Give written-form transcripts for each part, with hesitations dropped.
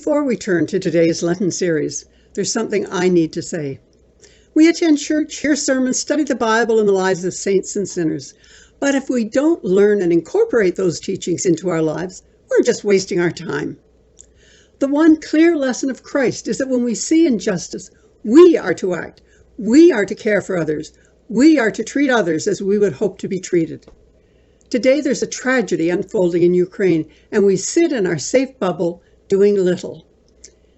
Before we turn to today's Lenten series, there's something I need to say. We attend church, hear sermons, study the Bible and the lives of saints and sinners. But if we don't learn and incorporate those teachings into our lives, we're just wasting our time. The one clear lesson of Christ is that when we see injustice, we are to act. We are to care for others. We are to treat others as we would hope to be treated. Today there's a tragedy unfolding in Ukraine, and we sit in our safe bubble doing little.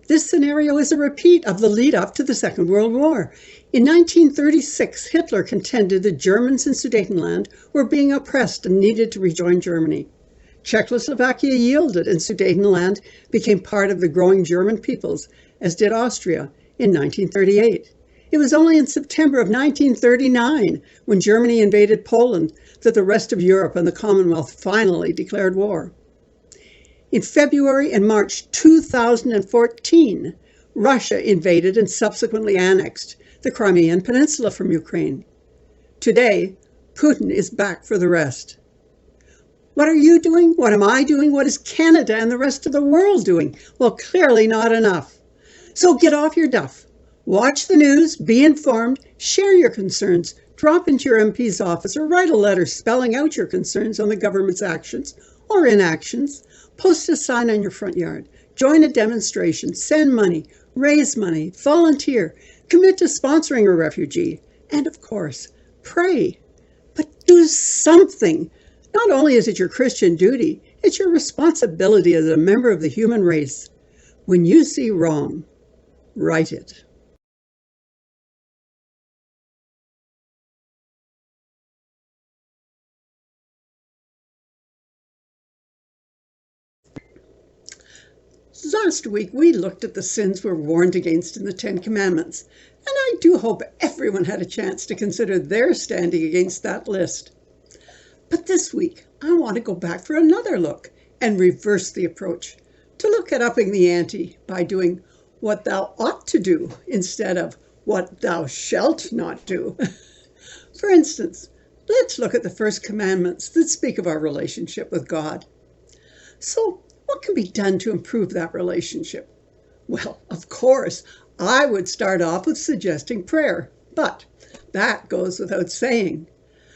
This scenario is a repeat of the lead-up to the Second World War. In 1936, Hitler contended that Germans in Sudetenland were being oppressed and needed to rejoin Germany. Czechoslovakia yielded, and Sudetenland became part of the growing German peoples, as did Austria in 1938. It was only in September of 1939, when Germany invaded Poland, that the rest of Europe and the Commonwealth finally declared war. In February and March 2014, Russia invaded and subsequently annexed the Crimean Peninsula from Ukraine. Today, Putin is back for the rest. What are you doing? What am I doing? What is Canada and the rest of the world doing? Well, clearly not enough. So get off your duff. Watch the news, be informed, share your concerns, drop into your MP's office or write a letter spelling out your concerns on the government's actions or inactions. Post a sign on your front yard, join a demonstration, send money, raise money, volunteer, commit to sponsoring a refugee, and of course, pray. But do something. Not only is it your Christian duty, it's your responsibility as a member of the human race. When you see wrong, right it. Last week, we looked at the sins we're warned against in the Ten Commandments, and I do hope everyone had a chance to consider their standing against that list. But this week, I want to go back for another look and reverse the approach, to look at upping the ante by doing what thou ought to do instead of what thou shalt not do. For instance, let's look at the first commandments that speak of our relationship with God. So, what can be done to improve that relationship? Well, of course, I would start off with suggesting prayer, but that goes without saying.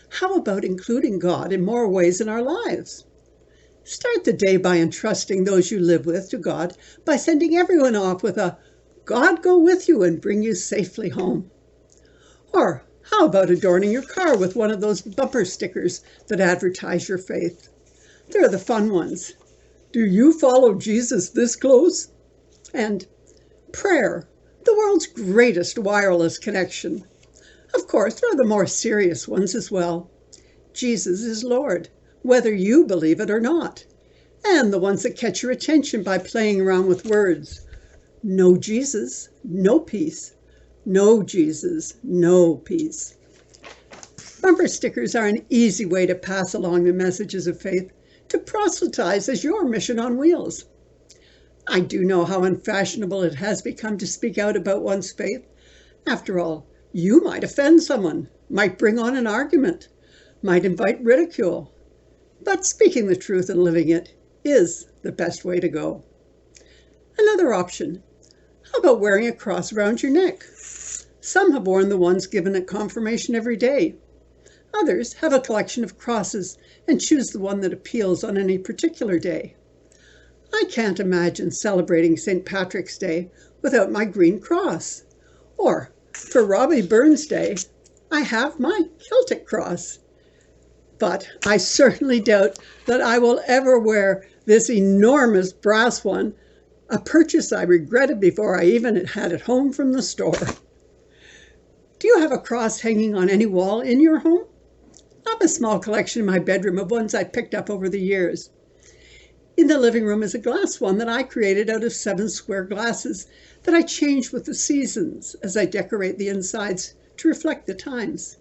How about including God in more ways in our lives? Start the day by entrusting those you live with to God by sending everyone off with a "God go with you and bring you safely home." Or how about adorning your car with one of those bumper stickers that advertise your faith? They're the fun ones. Do you follow Jesus this close? And prayer, the world's greatest wireless connection. Of course, there are the more serious ones as well. Jesus is Lord, whether you believe it or not. And the ones that catch your attention by playing around with words. No Jesus, no peace. No Jesus, no peace. Bumper stickers are an easy way to pass along the messages of faith, to proselytize as your mission on wheels. I do know how unfashionable it has become to speak out about one's faith. After all, you might offend someone, might bring on an argument, might invite ridicule. But speaking the truth and living it is the best way to go. Another option. How about wearing a cross around your neck? Some have worn the ones given at confirmation every day. Others have a collection of crosses and choose the one that appeals on any particular day. I can't imagine celebrating St. Patrick's Day without my green cross. Or, for Robbie Burns Day, I have my Celtic cross. But I certainly doubt that I will ever wear this enormous brass one, a purchase I regretted before I even had it home from the store. Do you have a cross hanging on any wall in your home? I have a small collection in my bedroom of ones I picked up over the years. In the living room is a glass one that I created out of 7 square glasses that I change with the seasons as I decorate the insides to reflect the times.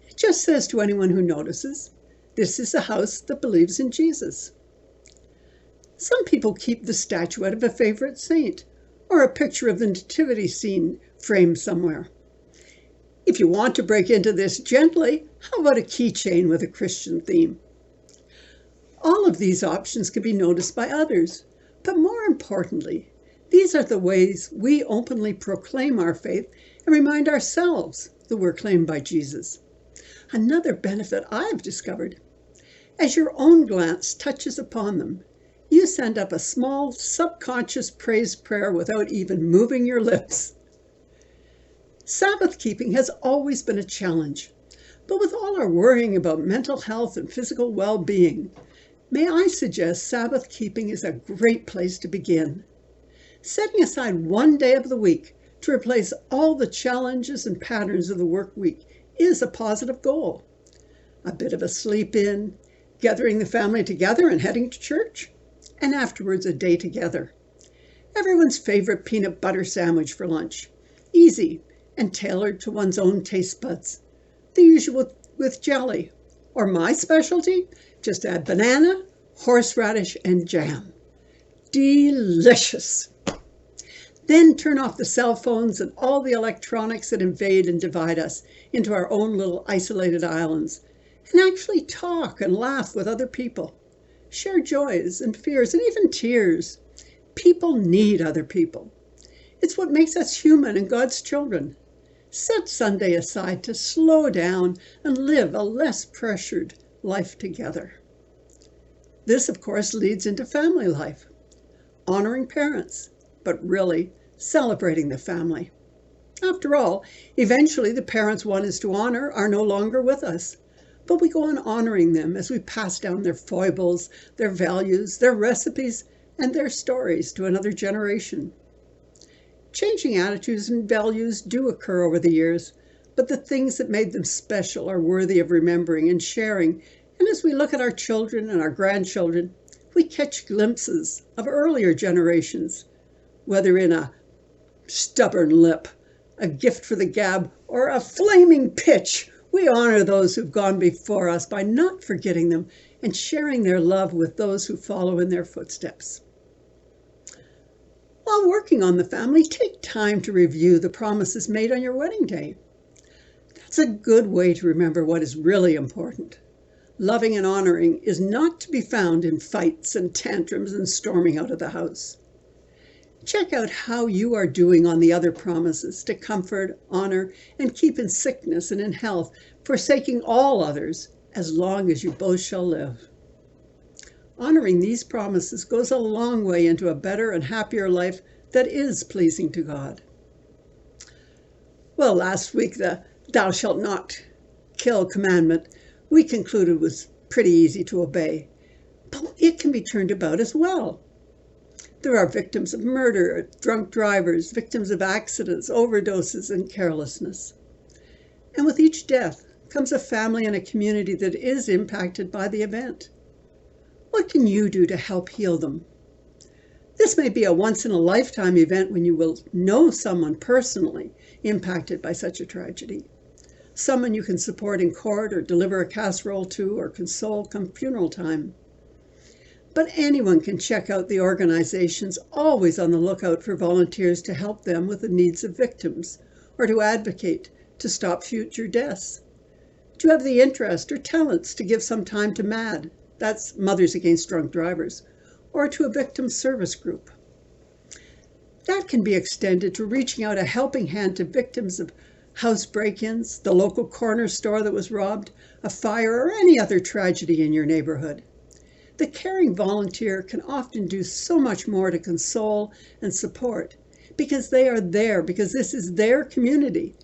It just says to anyone who notices, this is a house that believes in Jesus. Some people keep the statuette of a favorite saint or a picture of the nativity scene framed somewhere. If you want to break into this gently, how about a keychain with a Christian theme? All of these options can be noticed by others, but more importantly, These are the ways we openly proclaim our faith and remind ourselves that we're claimed by Jesus. Another benefit I've discovered: as your own glance touches upon them, you send up a small subconscious praise prayer without even moving your lips. Sabbath keeping has always been a challenge, but with all our worrying about mental health and physical well-being, may I suggest Sabbath keeping is a great place to begin. Setting aside one day of the week to replace all the challenges and patterns of the work week is a positive goal. A bit of a sleep in, gathering the family together and heading to church, and afterwards a day together. Everyone's favorite peanut butter sandwich for lunch, easy and tailored to one's own taste buds. The usual with jelly, or my specialty, just add banana, horseradish, and jam. Delicious! Then turn off the cell phones and all the electronics that invade and divide us into our own little isolated islands, and actually talk and laugh with other people. Share joys and fears and even tears. People need other people. It's what makes us human and God's children. Set Sunday aside to slow down and live a less pressured life together. This, of course, leads into family life. Honoring parents, but really celebrating the family. After all, eventually the parents one is to honor are no longer with us, but we go on honoring them as we pass down their foibles, their values, their recipes, and their stories to another generation. Changing attitudes and values do occur over the years, but the things that made them special are worthy of remembering and sharing, and as we look at our children and our grandchildren, we catch glimpses of earlier generations, whether in a stubborn lip, a gift for the gab, or a flaming pitch. We honor those who've gone before us by not forgetting them and sharing their love with those who follow in their footsteps. While working on the family, take time to review the promises made on your wedding day. That's a good way to remember what is really important. Loving and honoring is not to be found in fights and tantrums and storming out of the house. Check out how you are doing on the other promises to comfort, honor, and keep in sickness and in health, forsaking all others as long as you both shall live. Honoring these promises goes a long way into a better and happier life that is pleasing to God. Well, last week the "thou shalt not kill" commandment we concluded was pretty easy to obey, but it can be turned about as well. There are victims of murder, drunk drivers, victims of accidents, overdoses, and carelessness. And with each death comes a family and a community that is impacted by the event. What can you do to help heal them? This may be a once-in-a-lifetime event when you will know someone personally impacted by such a tragedy. Someone you can support in court or deliver a casserole to or console come funeral time. But anyone can check out the organizations always on the lookout for volunteers to help them with the needs of victims or to advocate to stop future deaths. Do you have the interest or talents to give some time to MAD, that's Mothers Against Drunk Drivers, or to a victim service group? That can be extended to reaching out a helping hand to victims of house break-ins, the local corner store that was robbed, a fire, or any other tragedy in your neighborhood. The caring volunteer can often do so much more to console and support because they are there, because this is their community,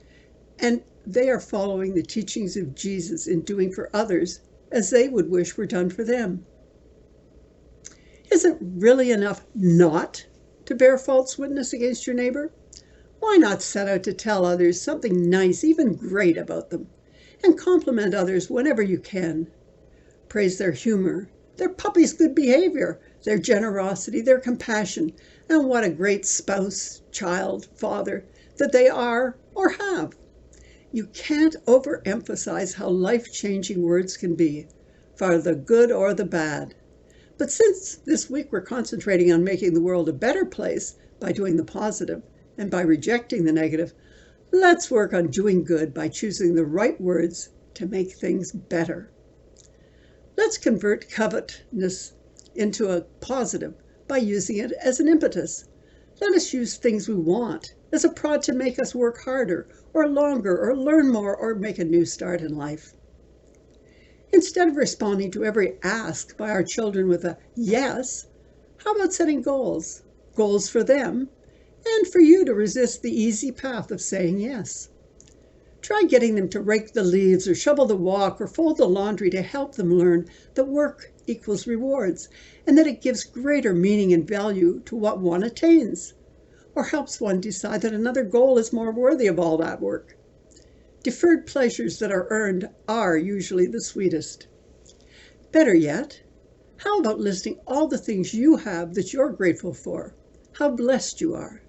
and they are following the teachings of Jesus in doing for others as they would wish were done for them. Is it really enough not to bear false witness against your neighbor? Why not set out to tell others something nice, even great about them, and compliment others whenever you can? Praise their humor, their puppy's good behavior, their generosity, their compassion, and what a great spouse, child, father that they are or have. You can't overemphasize how life-changing words can be, for the good or the bad. But since this week we're concentrating on making the world a better place by doing the positive and by rejecting the negative, let's work on doing good by choosing the right words to make things better. Let's convert covetousness into a positive by using it as an impetus. Let us use things we want as a prod to make us work harder or longer or learn more or make a new start in life. Instead of responding to every ask by our children with a yes, how about setting goals? Goals for them and for you to resist the easy path of saying yes. Try getting them to rake the leaves or shovel the walk or fold the laundry to help them learn that work equals rewards and that it gives greater meaning and value to what one attains, or helps one decide that another goal is more worthy of all that work. Deferred pleasures that are earned are usually the sweetest. Better yet, how about listing all the things you have that you're grateful for, how blessed you are?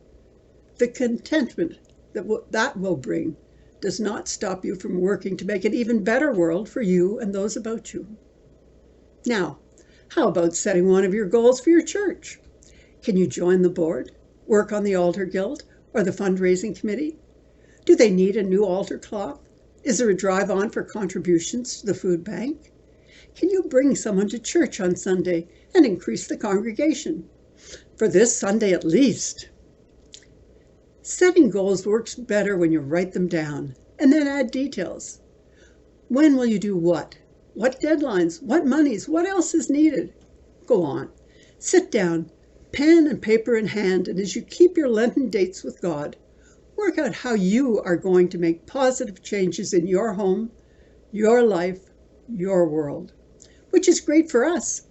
The contentment that will bring does not stop you from working to make an even better world for you and those about you. Now, how about setting one of your goals for your church? Can you join the board, work on the altar guild, or the fundraising committee? Do they need a new altar cloth? Is there a drive on for contributions to the food bank? Can you bring someone to church on Sunday and increase the congregation? For this Sunday at least. Setting goals works better when you write them down and then add details. When will you do what? What deadlines? What monies? What else is needed? Go on. Sit down, pen and paper in hand, and as you keep your Lenten dates with God, work out how you are going to make positive changes in your home, your life, your world, which is great for us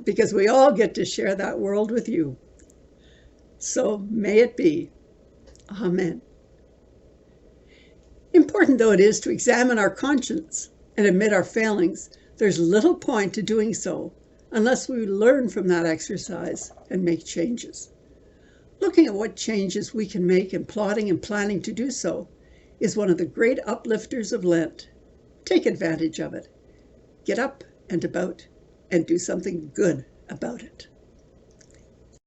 because we all get to share that world with you. So may it be. Amen. Important though it is to examine our conscience and admit our failings, there's little point to doing so unless we learn from that exercise and make changes. Looking at what changes we can make and plotting and planning to do so is one of the great uplifters of Lent. Take advantage of it. Get up and about and do something good about it.